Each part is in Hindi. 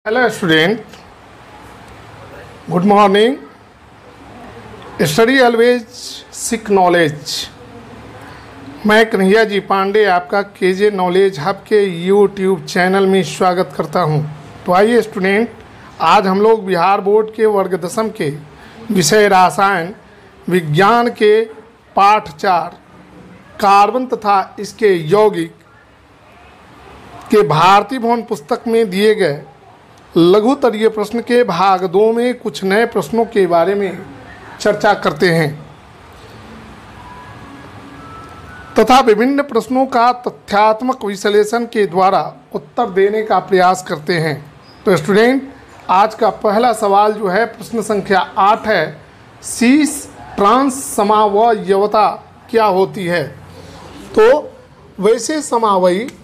Hello student, good morning. Study always seek knowledge. मैं कन्हैया जी पांडे आपका केजे नॉलेज हब के यूट्यूब चैनल में स्वागत करता हूं। तो आइए स्टूडेंट, आज हम लोग बिहार बोर्ड के वर्ग दसम के विषय रसायन विज्ञान के पाठ 4 कार्बन तथा इसके यौगिक के भारतीय भवन पुस्तक में दिए गए लघुतरीय प्रश्न के भाग 2 में कुछ नए प्रश्नों के बारे में चर्चा करते हैं तथा विभिन्न प्रश्नों का तथ्यात्मक विश्लेषण के द्वारा उत्तर देने का प्रयास करते हैं। तो स्टूडेंट, आज का पहला सवाल जो है प्रश्न संख्या 8 है, शीश ट्रांस समावयवता क्या होती है। तो वैसे समावयवी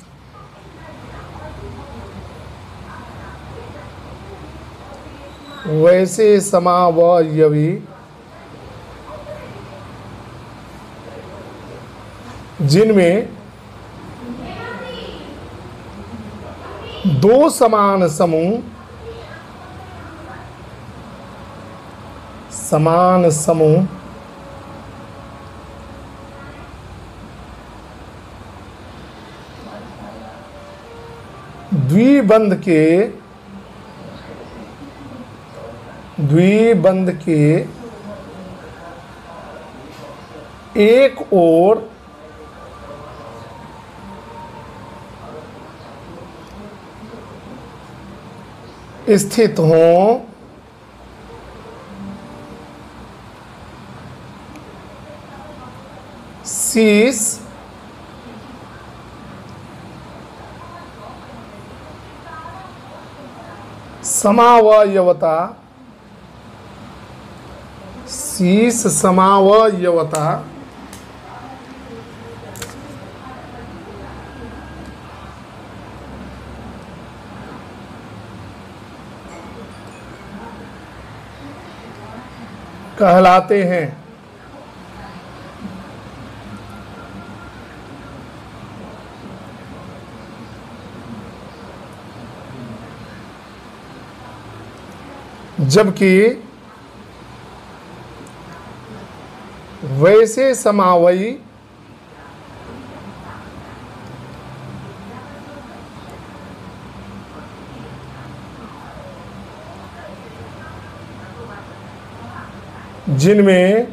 जिनमें दो समान समूह द्विबंध के एक ओर स्थित हों शीश समावयवता कहलाते हैं। जबकि वैसे समावयी जिनमें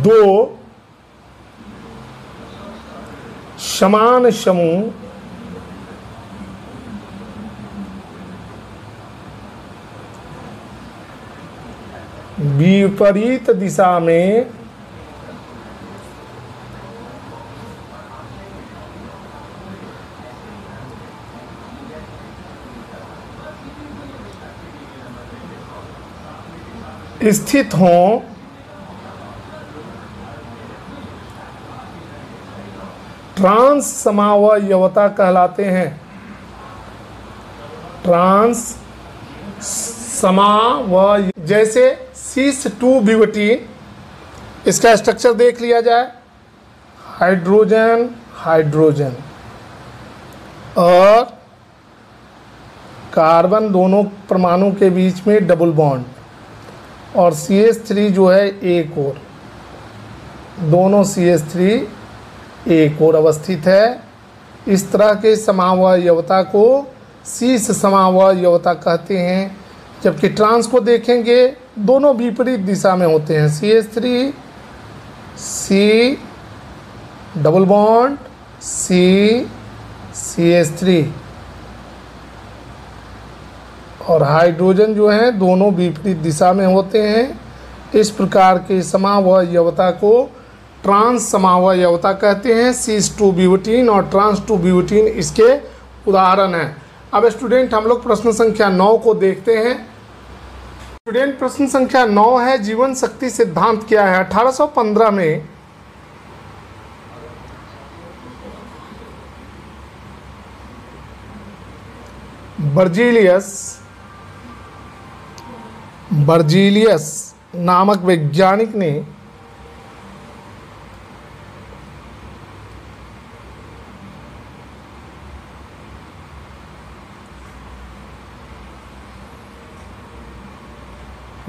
दो समान समूह विपरीत दिशा में स्थित हों ट्रांस समावयवता कहलाते हैं। ट्रांस समावय जैसे शीश 2 ब्यूटेन, इसका स्ट्रक्चर देख लिया जाए। हाइड्रोजन हाइड्रोजन और कार्बन दोनों परमाणु के बीच में डबल बॉन्ड, और CH3 जो है एक और, दोनों CH3 एक और अवस्थित है। इस तरह के समावयवता को शीश समावयवता कहते हैं। जबकि ट्रांस को देखेंगे, दोनों विपरीत दिशा में होते हैं। CH3 C double bond C CH3, और हाइड्रोजन जो है दोनों विपरीत दिशा में होते हैं। इस प्रकार के समावयवता को ट्रांस समावयवता कहते हैं। शीश 2 ब्यूटेन और ट्रांस 2 ब्यूटेन इसके उदाहरण हैं। अब स्टूडेंट, हम लोग प्रश्न संख्या 9 को देखते हैं। स्टूडेंट, प्रश्न संख्या 9 है, जीवन शक्ति सिद्धांत क्या है। 1815 में बर्जीलियस नामक वैज्ञानिक ने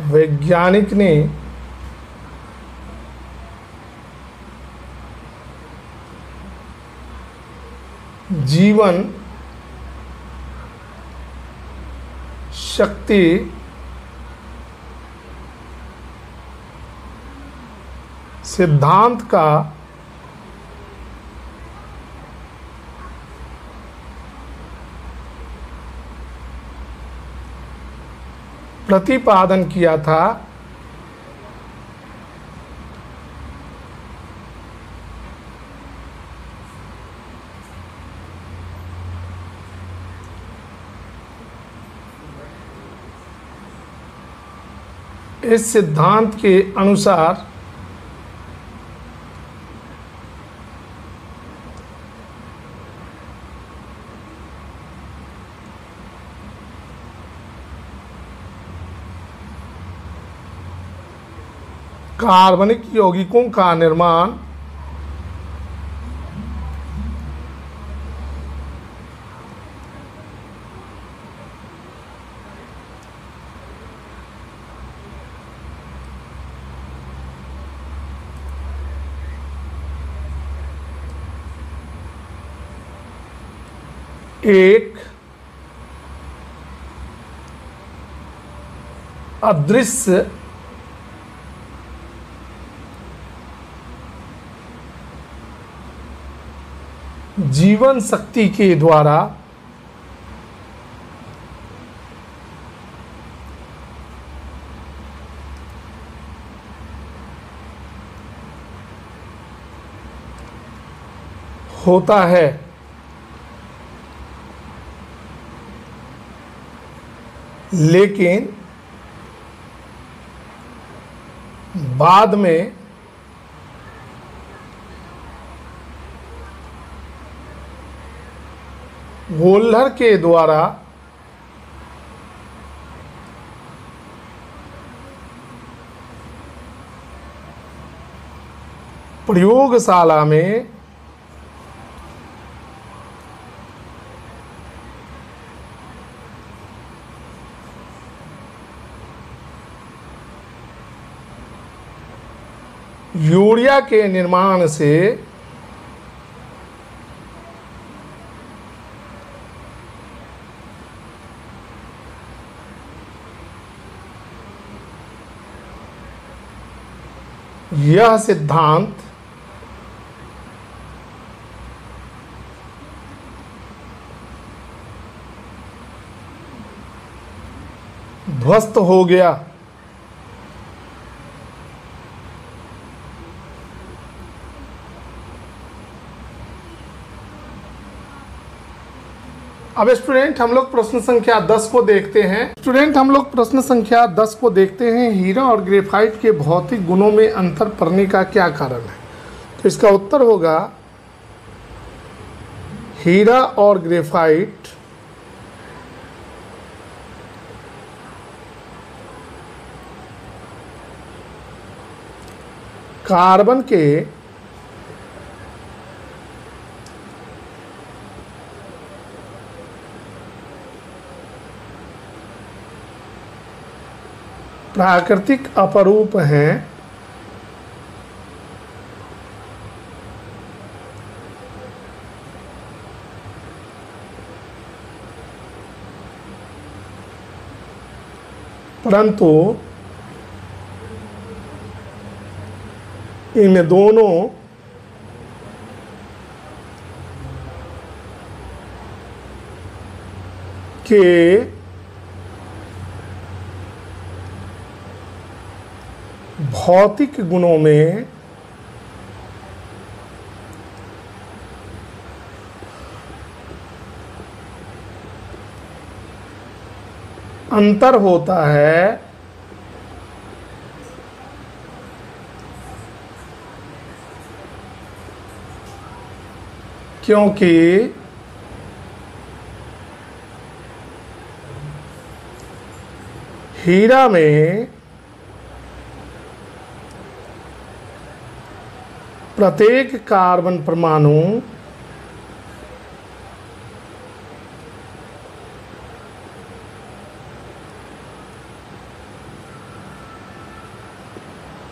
वैज्ञानिक ने जीवन शक्ति सिद्धांत का प्रतिपादन किया था। इस सिद्धांत के अनुसार कार्बनिक यौगिकों का निर्माण एक अदृश्य जीवन शक्ति के द्वारा होता है। लेकिन बाद में वोल्लर के द्वारा प्रयोगशाला में यूरिया के निर्माण से यह सिद्धांत ध्वस्त हो गया। अब स्टूडेंट हम लोग प्रश्न संख्या 10 को देखते हैं। हीरा और ग्रेफाइट के भौतिक गुणों में अंतर पड़ने का क्या कारण है? तो इसका उत्तर होगा हीरा और ग्रेफाइट कार्बन के प्राकृतिक अपरूप हैं परंतु इन दोनों के भौतिक गुणों में अंतर होता है। क्योंकि हीरा में प्रत्येक कार्बन परमाणु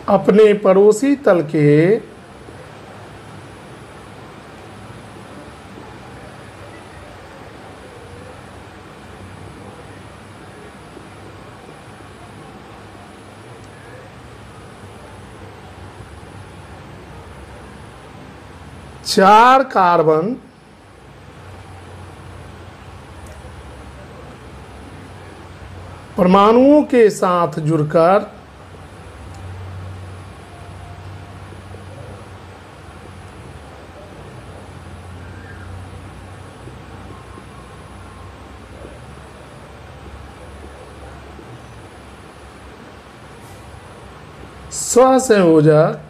अपने पड़ोसी तल के चार कार्बन परमाणुओं के साथ जुड़कर सहसंयोजक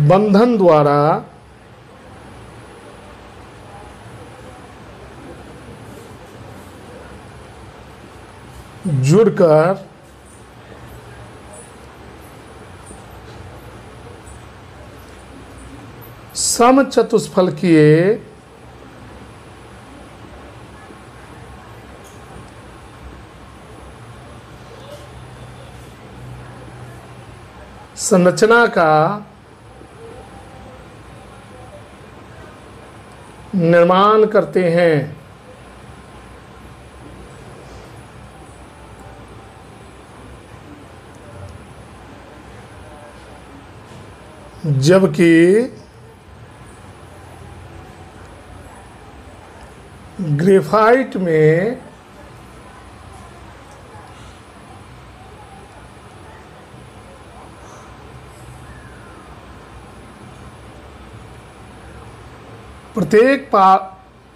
बंधन द्वारा जुड़कर समचतुष्फलकीय संरचना का निर्माण करते हैं। जबकि ग्रेफाइट में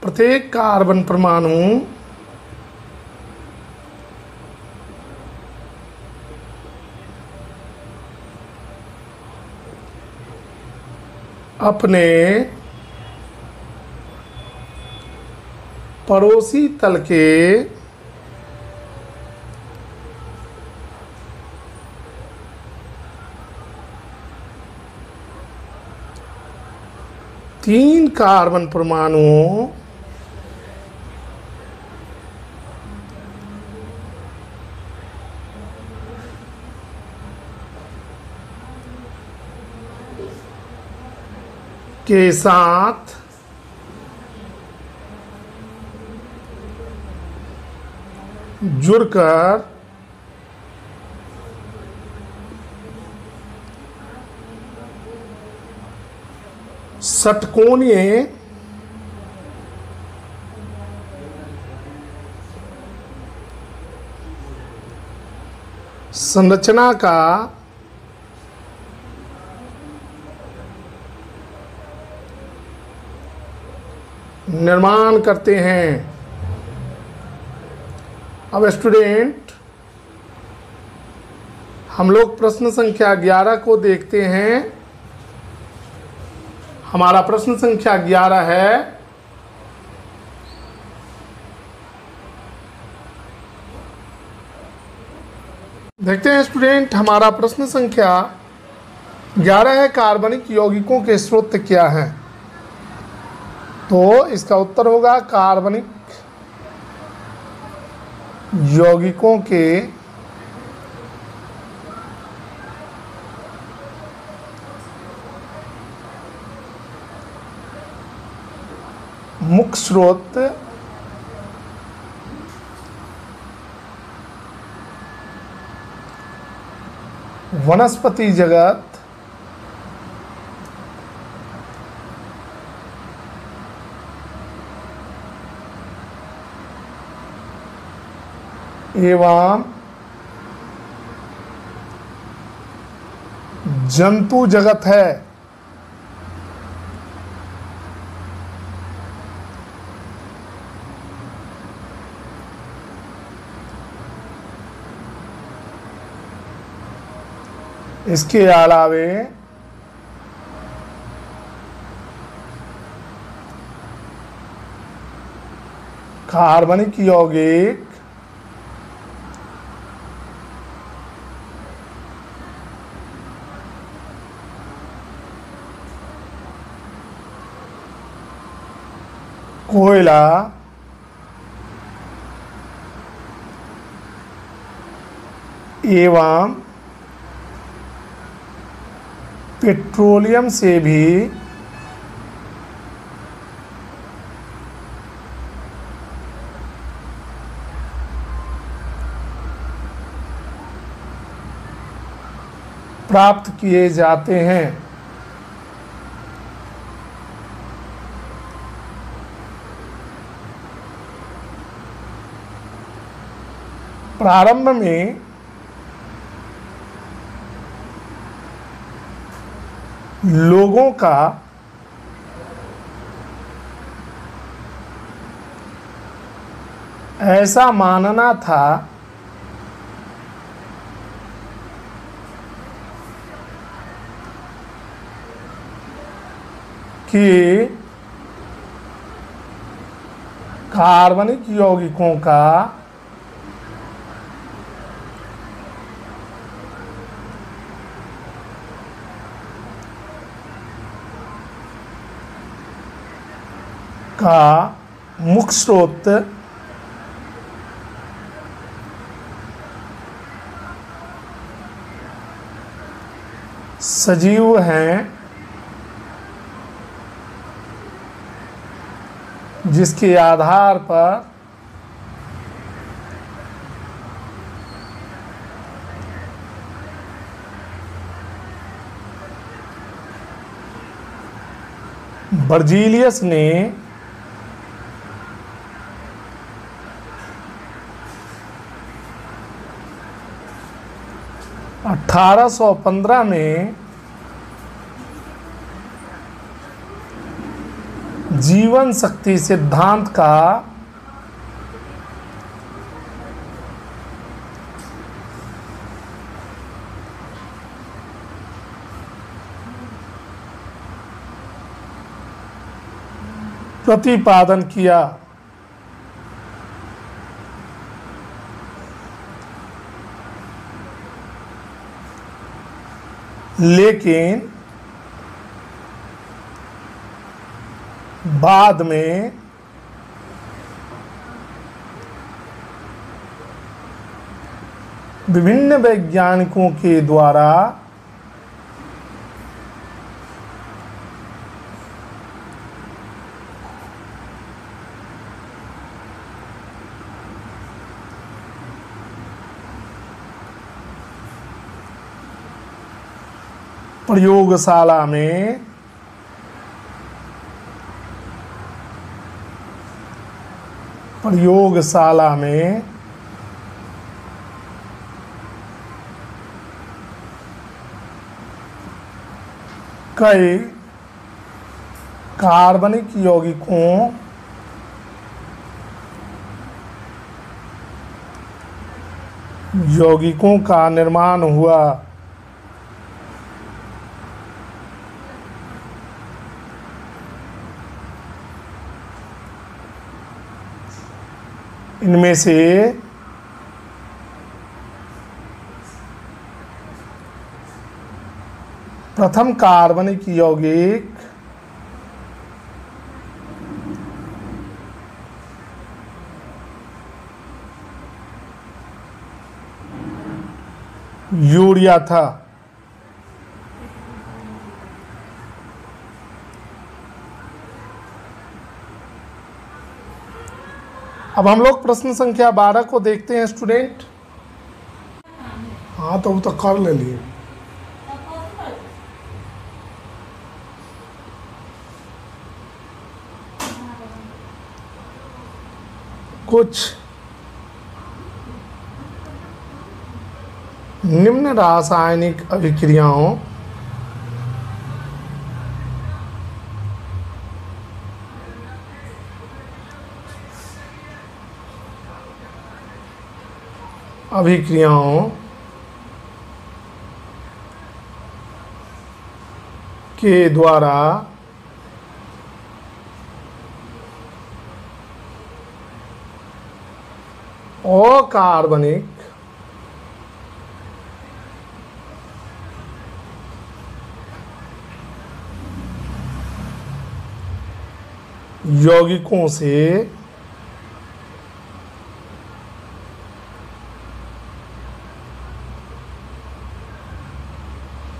प्रत्येक कार्बन परमाणु अपने पड़ोसी तल के तीन कार्बन परमाणुओं के साथ जुड़कर षटकोणीय संरचना का निर्माण करते हैं। अब स्टूडेंट हम लोग प्रश्न संख्या 11 को देखते हैं। हमारा प्रश्न संख्या 11 है, देखते हैं स्टूडेंट हमारा प्रश्न संख्या 11 है, कार्बनिक यौगिकों के स्रोत क्या हैं। तो इसका उत्तर होगा कार्बनिक यौगिकों के मुख्य स्रोत वनस्पति जगत एवं जंतु जगत है। इसके अलावे कार्बनिक यौगिक कोयला एवं पेट्रोलियम से भी प्राप्त किए जाते हैं। प्रारंभ में लोगों का ऐसा मानना था कि कार्बनिक यौगिकों का मुख्य स्रोत सजीव हैं, जिसके आधार पर बर्जीलियस ने 1815 में जीवन शक्ति सिद्धांत का प्रतिपादन किया। लेकिन बाद में विभिन्न वैज्ञानिकों के द्वारा प्रयोगशाला में कई कार्बनिक यौगिकों का निर्माण हुआ। इनमें से प्रथम कार्बनिक यौगिक यूरिया था। अब हम लोग प्रश्न संख्या 12 को देखते हैं स्टूडेंट। हाँ तो वो तो कर ले लिए। कुछ निम्न रासायनिक अभिक्रियाओं के द्वारा अकार्बनिक यौगिकों से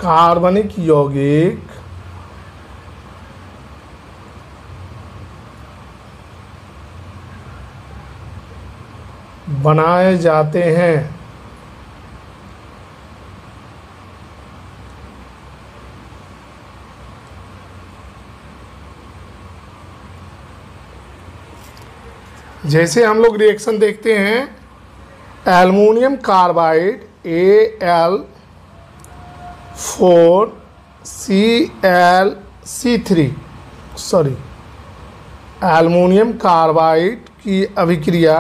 कार्बनिक यौगिक बनाए जाते हैं। जैसे हम लोग रिएक्शन देखते हैं, aluminium carbide Al4Cl3 aluminium carbide की अभिक्रिया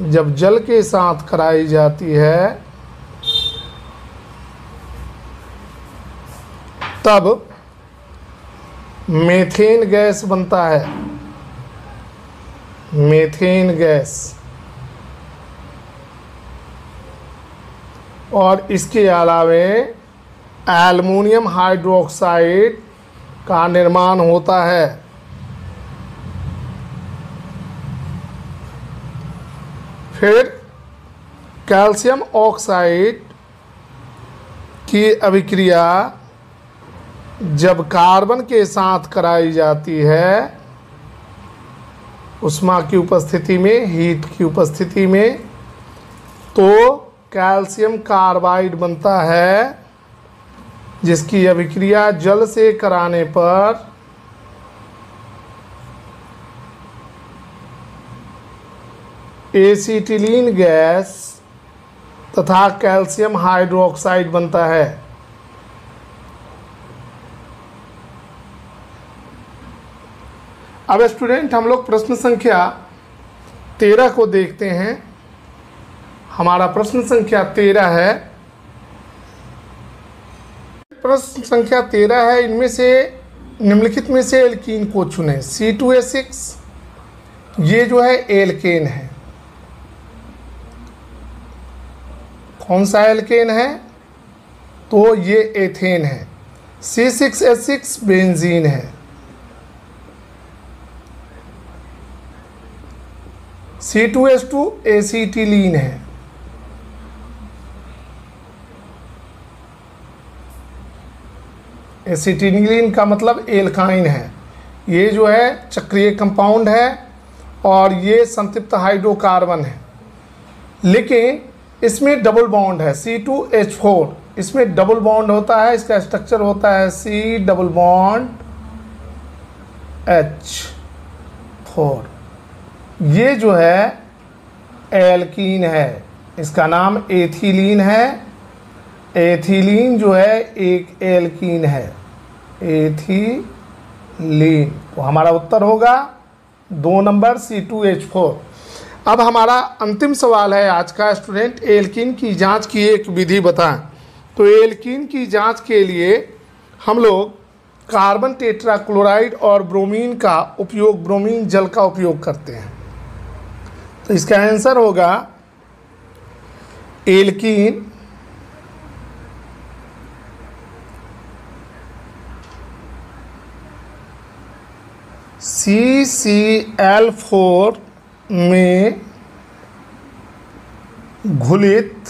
जब जल के साथ कराई जाती है तब मीथेन गैस बनता है। Methane gas. और इसके अलावे एल्युमिनियम हाइड्रोक्साइड का निर्माण होता है। फिर कैल्शियम ऑक्साइड की अभिक्रिया जब कार्बन के साथ कराई जाती है उष्मा की उपस्थिति में, हीट की उपस्थिति में, तो कैल्शियम कार्बाइड बनता है, जिसकी अभिक्रिया जल से कराने पर एसिटिलीन गैस तथा कैल्शियम हाइड्रोक्साइड बनता है। अब स्टूडेंट हम लोग प्रश्न संख्या 13 को देखते हैं। हमारा प्रश्न संख्या 13 है। प्रश्न संख्या 13 है, इनमें से निम्नलिखित में से एल्कीन को चुनें। C2H6 ये जो है एल्केन है। कौन सा एल्केन है? तो ये एथेन है। C6H6 बेंजीन है। C2H2 एसिटिलीन है। एसिटिलीन का मतलब एल्काइन है। ये जो है चक्रीय कंपाउंड है और ये संतृप्त हाइड्रोकार्बन है, लेकिन इसमें डबल बॉन्ड है। C2H4 इसमें डबल बॉन्ड होता है। इसका स्ट्रक्चर होता है C डबल बॉन्ड H4। ये जो है एल्कीन है, इसका नाम एथिलीन है। एथिलीन जो है एक एल्कीन है, एथिलीन। तो हमारा उत्तर होगा 2 नंबर C2H4। अब हमारा अंतिम सवाल है आज का स्टूडेंट, एल्कीन की जांच की एक विधि बताएं। तो एल्कीन की जांच के लिए हम लोग कार्बन टेट्राक्लोराइड और ब्रोमीन का उपयोग, ब्रोमीन जल का उपयोग करते हैं। तो इसका आंसर होगा एल्कीन CCl4 में घुलित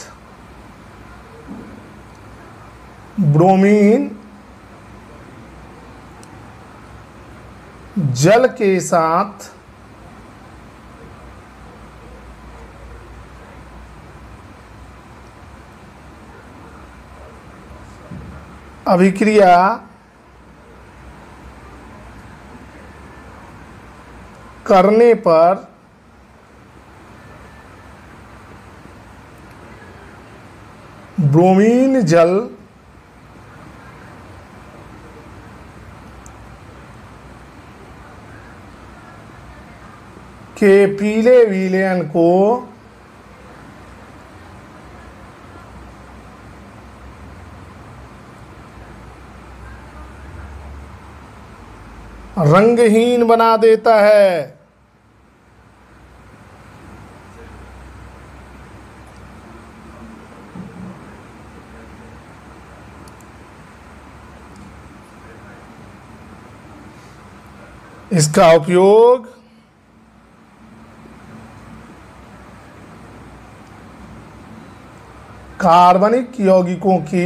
ब्रोमीन जल के साथ अभिक्रिया करने पर ब्रोमीन जल के पीले विलयन को रंगहीन बना देता है। इसका उपयोग कार्बनिक यौगिकों की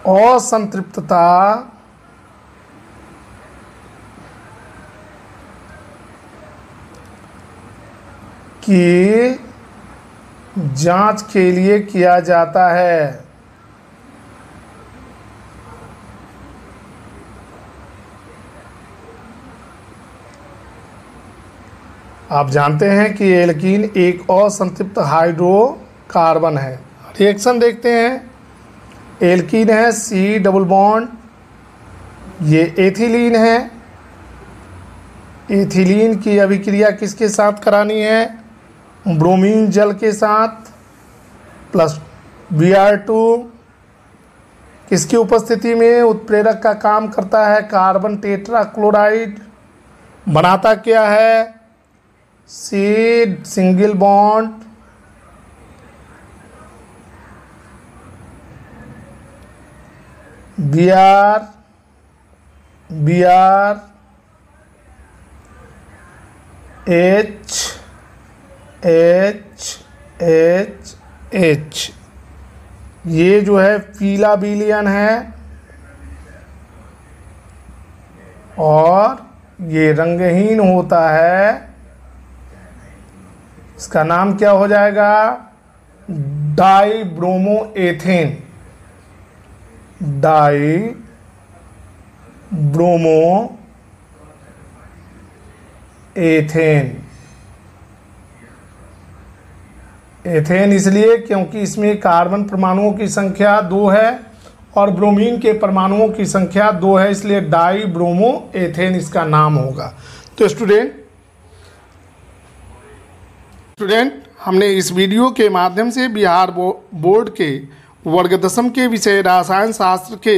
असंतृप्तता की जांच के लिए किया जाता है। आप जानते हैं कि एल्कीन एक असंतृप्त हाइड्रोकार्बन है। रिएक्शन देखते हैं। एल्कीन है C डबल बॉन्ड, ये एथिलीन है। एथिलीन की अभिक्रिया किसके साथ करानी है? ब्रोमीन जल के साथ प्लस Br2। किसकी उपस्थिति में उत्प्रेरक का काम करता है? Carbon tetrachloride. बनाता क्या है? C single bond Br H ये जो है पीला विलयन है और ये रंगहीन होता है। इसका नाम क्या हो जाएगा? डाईब्रोमोएथेन। डाईब्रोमोएथेन। एथेन इसलिए क्योंकि इसमें कार्बन परमाणुओं की संख्या 2 है और ब्रोमीन के परमाणुओं की संख्या 2 है, इसलिए डाईब्रोमोएथेन इसका नाम होगा। तो स्टूडेंट हमने इस वीडियो के माध्यम से बिहार बोर्ड के वर्ग 10 के विषय रसायन शास्त्र के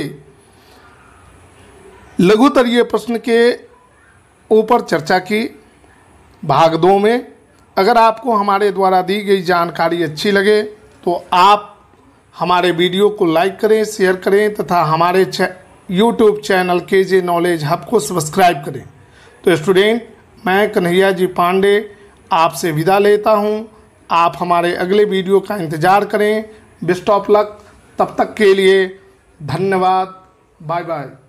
लघुतरीय प्रश्न के ऊपर चर्चा की। भाग 2 में अगर आपको हमारे द्वारा दी गई जानकारी अच्छी लगे तो आप हमारे वीडियो को लाइक करें, शेयर करें तथा हमारे YouTube channel KJ knowledge hub को सब्सक्राइब करें। तो स्टूडेंट, मैं कन्हैया जी पांडे आपसे विदा लेता हूं। आप हमारे अगले वीडियो का इंतज़ार करें। Best of luck. तब तक के लिए धन्यवाद। Bye bye.